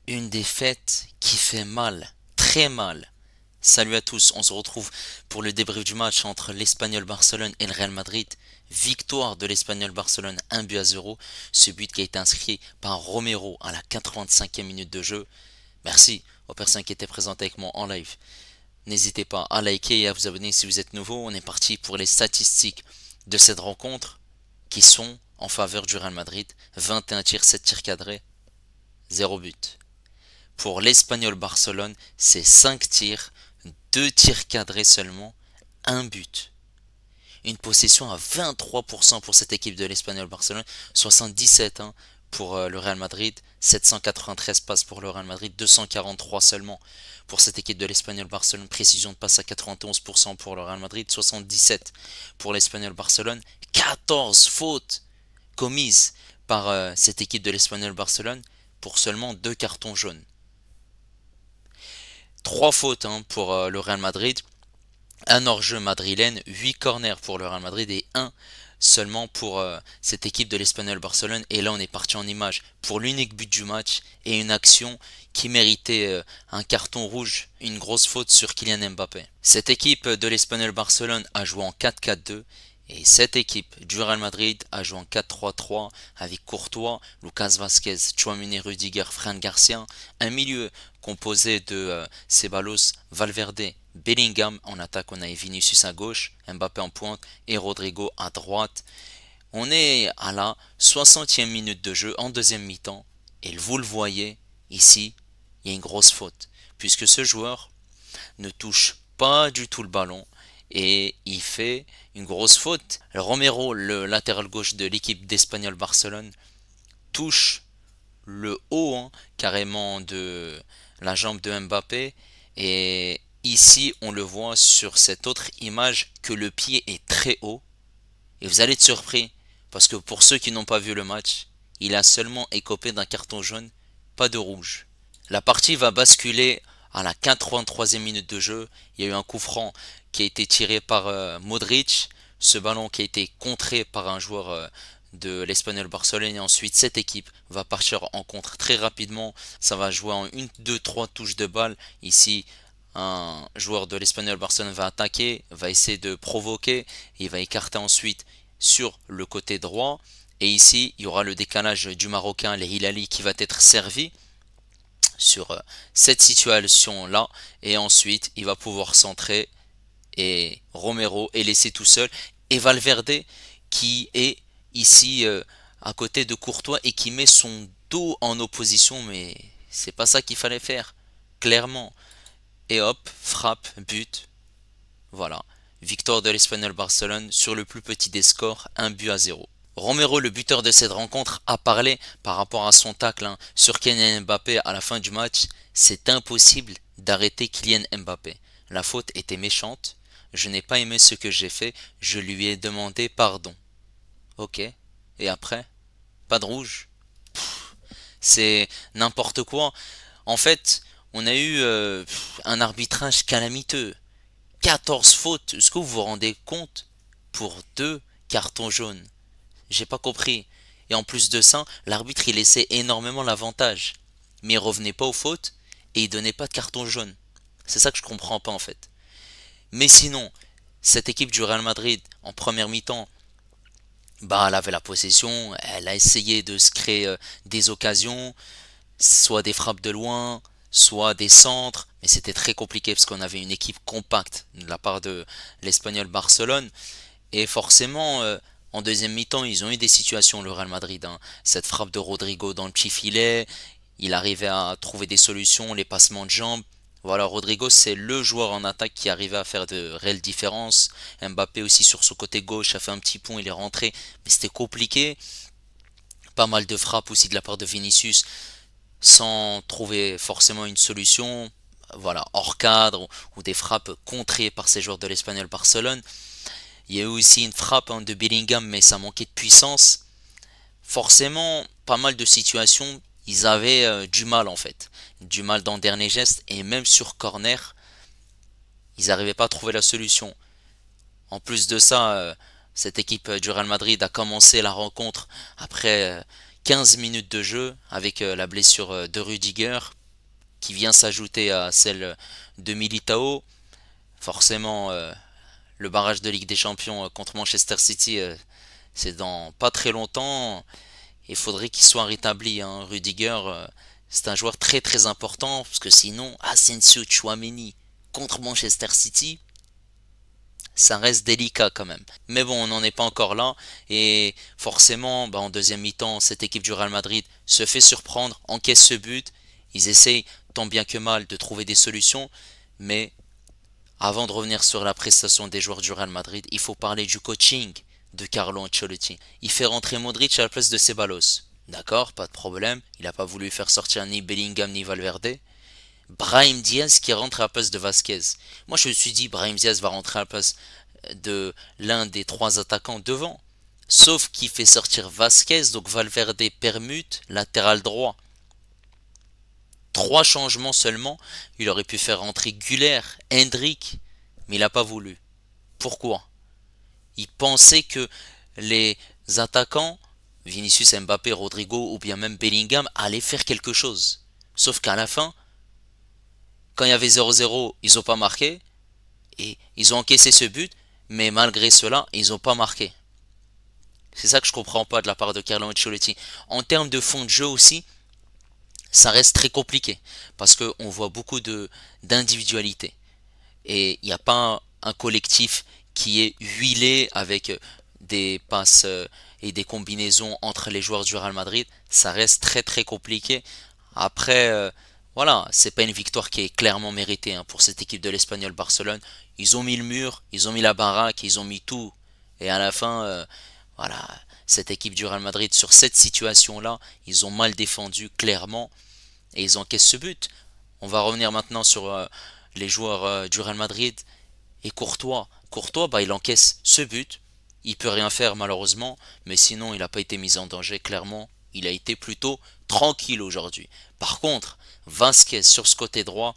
Une défaite qui fait mal, très mal. Salut à tous, on se retrouve pour le débrief du match entre l'Espagnol Barcelone et le Real Madrid. Victoire de l'Espagnol Barcelone 1-0. Ce but qui a été inscrit par Romero à la 85e minute de jeu. Merci aux personnes qui étaient présentes avec moi en live. N'hésitez pas à liker et à vous abonner si vous êtes nouveau. On est parti pour les statistiques de cette rencontre qui sont en faveur du Real Madrid. 21 tirs, 7 tirs cadrés, 0 but. Pour l'Espagnol Barcelone, c'est 5 tirs, 2 tirs cadrés seulement, un but. Une possession à 23% pour cette équipe de l'Espagnol Barcelone, 77 pour le Real Madrid, 793 passes pour le Real Madrid, 243 seulement pour cette équipe de l'Espagnol Barcelone, précision de passe à 91% pour le Real Madrid, 77 pour l'Espagnol Barcelone, 14 fautes commises par cette équipe de l'Espagnol Barcelone pour seulement 2 cartons jaunes. 3 fautes pour le Real Madrid, un hors-jeu madrilène, 8 corners pour le Real Madrid et un seulement pour cette équipe de l'Espagnol Barcelone. Et là on est parti en image pour l'unique but du match et une action qui méritait un carton rouge, une grosse faute sur Kylian Mbappé. Cette équipe de l'Espagnol Barcelone a joué en 4-4-2 et cette équipe du Real Madrid a joué en 4-3-3 avec Courtois, Lucas Vazquez, Tchouaméni, Rudiger, Fran Garcia, un milieu composé de Ceballos, Valverde, Bellingham. En attaque, on a Vinicius à gauche, Mbappé en pointe et Rodrigo à droite. On est à la 60e minute de jeu en deuxième mi-temps et vous le voyez ici, il y a une grosse faute puisque ce joueur ne touche pas du tout le ballon et il fait une grosse faute. Romero, le latéral gauche de l'équipe d'Espagnol Barcelone, touche le haut carrément de la jambe de Mbappé et ici on le voit sur cette autre image que le pied est très haut et vous allez être surpris parce que pour ceux qui n'ont pas vu le match, il a seulement écopé d'un carton jaune, pas de rouge. La partie va basculer à la 83e minute de jeu. Il y a eu un coup franc qui a été tiré par Modric. Ce ballon qui a été contré par un joueur de l'Espagnol Barcelone. Et ensuite, cette équipe va partir en contre très rapidement. Ça va jouer en 1, 2, 3 touches de balle. Ici, un joueur de l'Espagnol Barcelone va attaquer, va essayer de provoquer. Il va écarter ensuite sur le côté droit. Et ici, il y aura le décalage du Marocain, les Hilali, qui va être servi sur cette situation là et ensuite il va pouvoir centrer et Romero est laissé tout seul et Valverde qui est ici à côté de Courtois et qui met son dos en opposition, mais c'est pas ça qu'il fallait faire clairement, et hop, frappe, but, voilà, victoire de l'Espagnol Barcelone sur le plus petit des scores, 1-0. Romero, le buteur de cette rencontre, a parlé par rapport à son tacle sur Kylian Mbappé à la fin du match. C'est impossible d'arrêter Kylian Mbappé. La faute était méchante. Je n'ai pas aimé ce que j'ai fait. Je lui ai demandé pardon. Ok. Et après? Pas de rouge. C'est n'importe quoi. En fait, on a eu un arbitrage calamiteux. 14 fautes. Est-ce que vous vous rendez compte? Pour deux cartons jaunes. J'ai pas compris. Et en plus de ça, l'arbitre il laissait énormément l'avantage. Mais il revenait pas aux fautes et il donnait pas de carton jaune. C'est ça que je comprends pas en fait. Mais sinon, cette équipe du Real Madrid en première mi-temps, bah elle avait la possession, elle a essayé de se créer des occasions, soit des frappes de loin, soit des centres, mais c'était très compliqué parce qu'on avait une équipe compacte de la part de l'Espagnol Barcelone. Et forcément, en deuxième mi-temps, ils ont eu des situations, le Real Madrid, cette frappe de Rodrigo dans le petit filet, il arrivait à trouver des solutions, les passements de jambes. Voilà, Rodrigo, c'est le joueur en attaque qui arrivait à faire de réelles différences. Mbappé aussi sur son côté gauche a fait un petit pont, il est rentré, mais c'était compliqué. Pas mal de frappes aussi de la part de Vinicius, sans trouver forcément une solution. Voilà, hors cadre ou des frappes contrées par ces joueurs de l'Espagnol Barcelone. Il y a eu aussi une frappe de Bellingham, mais ça manquait de puissance. Forcément, pas mal de situations, ils avaient du mal en fait. Du mal dans le dernier geste, et même sur corner, ils n'arrivaient pas à trouver la solution. En plus de ça, cette équipe du Real Madrid a commencé la rencontre après 15 minutes de jeu avec la blessure de Rudiger qui vient s'ajouter à celle de Militao. Forcément, le barrage de Ligue des Champions contre Manchester City, c'est dans pas très longtemps. Il faudrait qu'il soit rétabli, hein. Rudiger, c'est un joueur très très important parce que sinon, Asensio Tchouaméni contre Manchester City, ça reste délicat quand même. Mais bon, on n'en est pas encore là. Et forcément, en deuxième mi-temps, cette équipe du Real Madrid se fait surprendre, encaisse ce but. Ils essayent tant bien que mal de trouver des solutions. Mais avant de revenir sur la prestation des joueurs du Real Madrid, il faut parler du coaching de Carlo Ancelotti. Il fait rentrer Modric à la place de Ceballos. D'accord, pas de problème. Il n'a pas voulu faire sortir ni Bellingham ni Valverde. Brahim Diaz qui rentre à la place de Vasquez. Moi je me suis dit Brahim Diaz va rentrer à la place de l'un des trois attaquants devant. Sauf qu'il fait sortir Vasquez, donc Valverde permute, latéral droit. Trois changements seulement. Il aurait pu faire rentrer Güler, Hendrik, mais il n'a pas voulu. Pourquoi? Il pensait que les attaquants, Vinicius, Mbappé, Rodrigo ou bien même Bellingham, allaient faire quelque chose. Sauf qu'à la fin, quand il y avait 0-0, ils n'ont pas marqué. Et ils ont encaissé ce but, mais malgré cela, ils n'ont pas marqué. C'est ça que je comprends pas de la part de Carlo Ancelotti. En termes de fond de jeu aussi, ça reste très compliqué. Parce qu'on voit beaucoup d'individualité. Et il n'y a pas un collectif qui est huilé avec des passes et des combinaisons entre les joueurs du Real Madrid. Ça reste très très compliqué. Après, voilà, c'est pas une victoire qui est clairement méritée, hein, pour cette équipe de l'Espagnol Barcelone. Ils ont mis le mur, ils ont mis la baraque, ils ont mis tout. Et à la fin, voilà, cette équipe du Real Madrid, sur cette situation-là, ils ont mal défendu clairement et ils encaissent ce but. On va revenir maintenant sur les joueurs du Real Madrid et Courtois. Courtois, il encaisse ce but. Il peut rien faire malheureusement, mais sinon il n'a pas été mis en danger clairement. Il a été plutôt tranquille aujourd'hui. Par contre, Vasquez sur ce côté droit,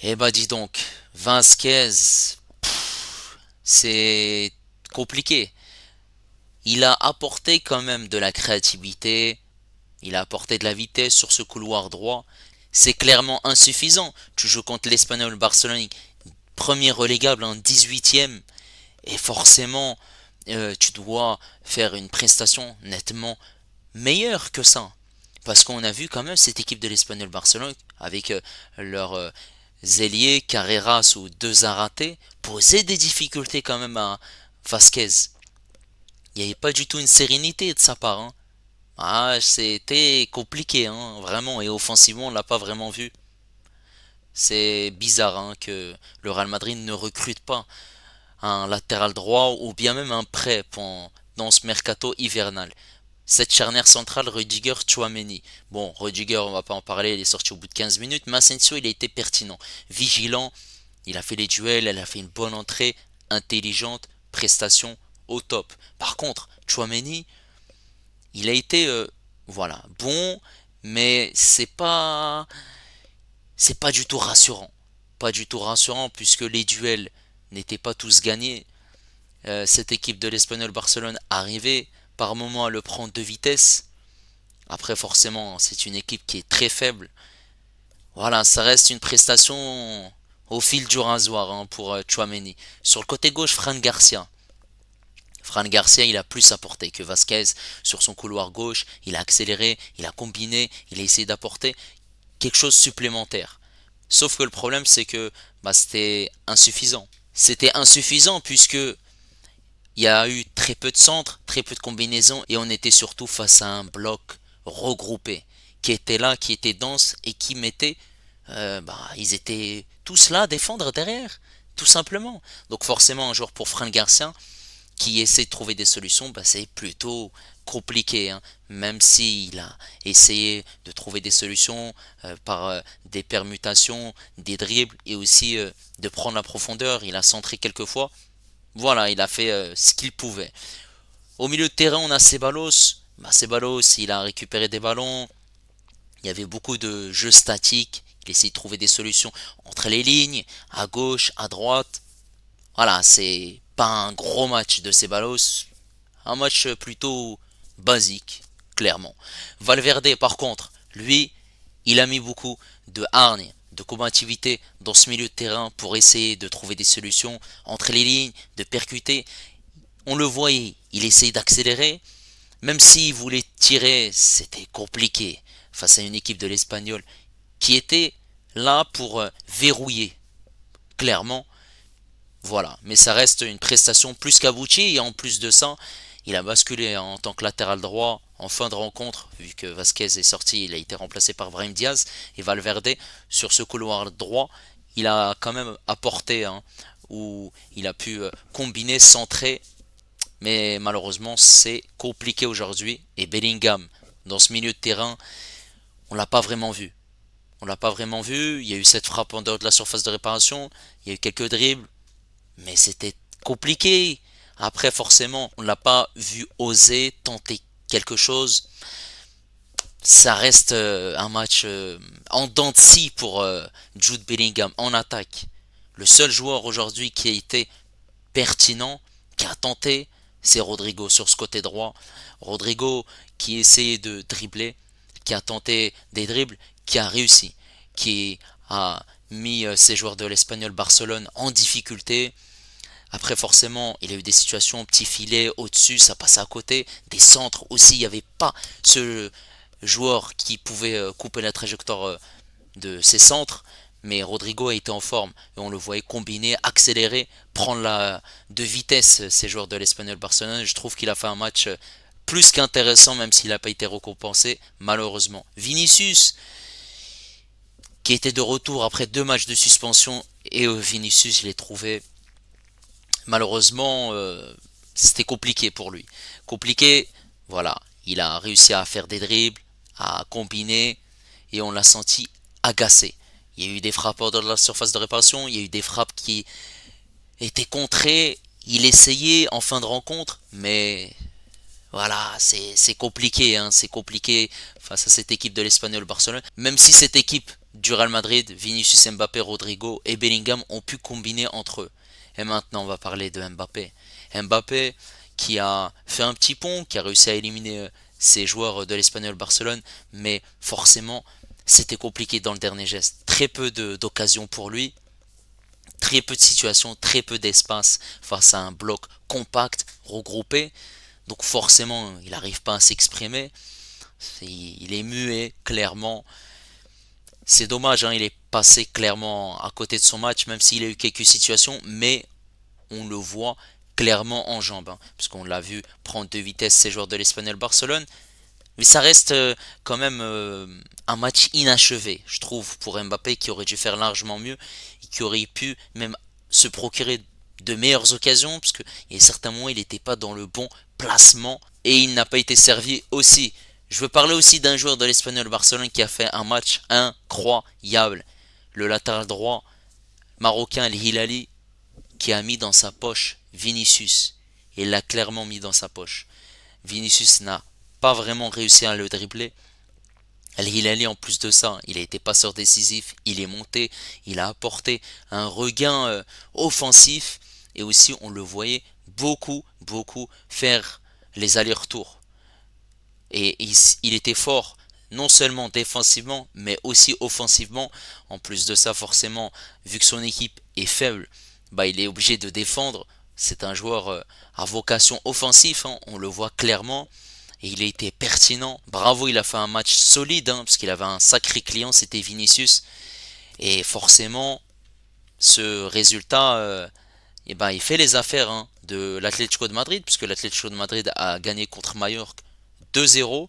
dis donc, Vasquez, c'est compliqué. Il a apporté quand même de la créativité, il a apporté de la vitesse sur ce couloir droit. C'est clairement insuffisant. Tu joues contre l'Espagnol Barcelone, premier relégable en 18e, et forcément, tu dois faire une prestation nettement meilleure que ça. Parce qu'on a vu quand même cette équipe de l'Espagnol Barcelone, avec leurs ailiers, Carreras ou De Zarate, poser des difficultés quand même à Vasquez. Il n'y avait pas du tout une sérénité de sa part, hein. Ah, c'était compliqué, hein, vraiment. Et offensivement, on l'a pas vraiment vu. C'est bizarre, hein, que le Real Madrid ne recrute pas un latéral droit ou bien même un prêt dans ce mercato hivernal. Cette charnière centrale, Rudiger Tchouaméni. Bon, Rudiger, on va pas en parler, il est sorti au bout de 15 minutes, mais Asensio, il a été pertinent, vigilant, il a fait les duels, il a fait une bonne entrée, intelligente, prestation au top. Par contre, Tchouaméni, il a été, voilà, bon, mais c'est pas du tout rassurant. Pas du tout rassurant puisque les duels n'étaient pas tous gagnés. Cette équipe de l'Espagnol Barcelone arrivait par moments à le prendre de vitesse. Après, forcément, c'est une équipe qui est très faible. Voilà, ça reste une prestation au fil du rasoir, hein, pour Tchouaméni. Sur le côté gauche, Fran Garcia. Fran Garcia, il a plus apporté que Vasquez sur son couloir gauche. Il a accéléré, il a combiné, il a essayé d'apporter quelque chose de supplémentaire. Sauf que le problème, c'est que c'était insuffisant. C'était insuffisant puisque il y a eu très peu de centres, très peu de combinaisons et on était surtout face à un bloc regroupé qui était là, qui était dense et qui mettait, ils étaient tous là à défendre derrière, tout simplement. Donc forcément un joueur pour Fran Garcia qui essaie de trouver des solutions, c'est plutôt compliqué, hein. Même s'il a essayé de trouver des solutions par des permutations, des dribbles et aussi de prendre la profondeur, il a centré quelques fois. Voilà, il a fait ce qu'il pouvait. Au milieu de terrain, on a Ceballos. Ceballos, il a récupéré des ballons. Il y avait beaucoup de jeux statiques. Il essayait de trouver des solutions entre les lignes, à gauche, à droite. Voilà, c'est pas un gros match de Ceballos. un match plutôt basique, clairement. Valverde, par contre, lui, il a mis beaucoup de hargne, de combativité dans ce milieu de terrain pour essayer de trouver des solutions entre les lignes, de percuter. On le voyait, il essayait d'accélérer, même s'il voulait tirer, c'était compliqué face à une équipe de l'Espagnol qui était là pour verrouiller, clairement. Voilà, mais ça reste une prestation plus qu'aboutie et en plus de ça, il a basculé en tant que latéral droit en fin de rencontre, vu que Vasquez est sorti, il a été remplacé par Brahim Diaz et Valverde sur ce couloir droit, il a quand même apporté, hein, où il a pu combiner, centrer, mais malheureusement c'est compliqué aujourd'hui et Bellingham dans ce milieu de terrain, on l'a pas vraiment vu. On l'a pas vraiment vu, il y a eu cette frappe en dehors de la surface de réparation, il y a eu quelques dribbles, mais c'était compliqué. Après, forcément, on ne l'a pas vu oser tenter quelque chose. Ça reste un match en dents de scie pour Jude Bellingham en attaque. Le seul joueur aujourd'hui qui a été pertinent, qui a tenté, c'est Rodrigo sur ce côté droit. Rodrigo qui essayait de dribbler, qui a tenté des dribbles, qui a réussi, qui a mis ses joueurs de l'Espagnol Barcelone en difficulté. Après, forcément, il y a eu des situations, petit filet au-dessus, ça passait à côté. Des centres aussi, il n'y avait pas ce joueur qui pouvait couper la trajectoire de ses centres. Mais Rodrigo a été en forme et on le voyait combiner, accélérer, prendre de vitesse ces joueurs de l'Espagnol Barcelone. Je trouve qu'il a fait un match plus qu'intéressant, même s'il n'a pas été récompensé, malheureusement. Vinicius, qui était de retour après 2 matchs de suspension, et Vinicius, je l'ai trouvé malheureusement, c'était compliqué pour lui. Compliqué, voilà. Il a réussi à faire des dribbles, à combiner, et on l'a senti agacé. Il y a eu des frappes hors de la surface de réparation, il y a eu des frappes qui étaient contrées. Il essayait en fin de rencontre, mais voilà, c'est compliqué, hein, c'est compliqué face à cette équipe de l'Espagnol Barcelone. Même si cette équipe du Real Madrid, Vinicius, Mbappé, Rodrigo et Bellingham ont pu combiner entre eux. Et maintenant, on va parler de Mbappé. Mbappé qui a fait un petit pont, qui a réussi à éliminer ses joueurs de l'Espagnol Barcelone, mais forcément, c'était compliqué dans le dernier geste. Très peu d'occasions pour lui, très peu de situations, très peu d'espace face à un bloc compact, regroupé. Donc forcément, il n'arrive pas à s'exprimer. Il est muet, clairement. C'est dommage, hein, il est passé clairement à côté de son match, même s'il a eu quelques situations, mais on le voit clairement en jambes, hein, puisqu'on l'a vu prendre de vitesse ces joueurs de l'Espagnol Barcelone. Mais ça reste quand même un match inachevé, je trouve, pour Mbappé, qui aurait dû faire largement mieux, et qui aurait pu même se procurer de meilleures occasions, parce qu'il y a certains moments, il n'était pas dans le bon placement, et il n'a pas été servi aussi. Je veux parler aussi d'un joueur de l'Espagnol Barcelone qui a fait un match incroyable. Le latéral droit marocain El Hilali, qui a mis dans sa poche Vinicius. Il l'a clairement mis dans sa poche. Vinicius n'a pas vraiment réussi à le dribbler. El Hilali, en plus de ça, il a été passeur décisif, il est monté, il a apporté un regain offensif et aussi on le voyait beaucoup faire les allers-retours. Et il était fort non seulement défensivement mais aussi offensivement. En plus de ça, forcément, vu que son équipe est faible, bah, il est obligé de défendre. C'est un joueur à vocation offensive, hein, on le voit clairement. Et il a été pertinent. Bravo, il a fait un match solide, hein, parce qu'il avait un sacré client, c'était Vinicius. Et forcément, ce résultat, eh ben, il fait les affaires, hein, de l'Atlético de Madrid, puisque l'Atlético de Madrid a gagné contre Mallorca 2-0.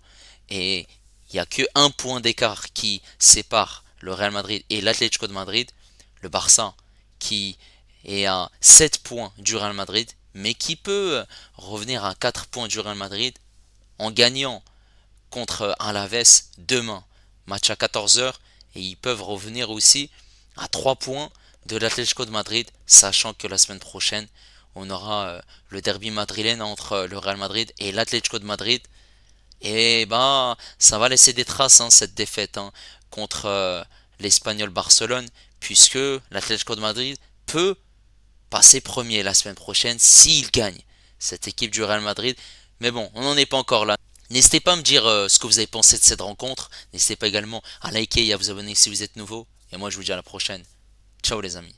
Et il n'y a que un point d'écart qui sépare le Real Madrid et l'Atlético de Madrid. Le Barça, qui est à 7 points du Real Madrid, mais qui peut revenir à 4 points du Real Madrid en gagnant contre Alaves demain. Match à 14 h et ils peuvent revenir aussi à 3 points de l'Atlético de Madrid, sachant que la semaine prochaine, on aura le derby madrilène entre le Real Madrid et l'Atlético de Madrid. Et ben, ça va laisser des traces, hein, cette défaite, hein, contre l'Espagnol Barcelone, puisque l'Atlético de Madrid peut passer premier la semaine prochaine s'il gagne. Cette équipe du Real Madrid Mais bon, on n'en est pas encore là. N'hésitez pas à me dire ce que vous avez pensé de cette rencontre. N'hésitez pas également à liker et à vous abonner si vous êtes nouveau. Et moi je vous dis à la prochaine. Ciao les amis.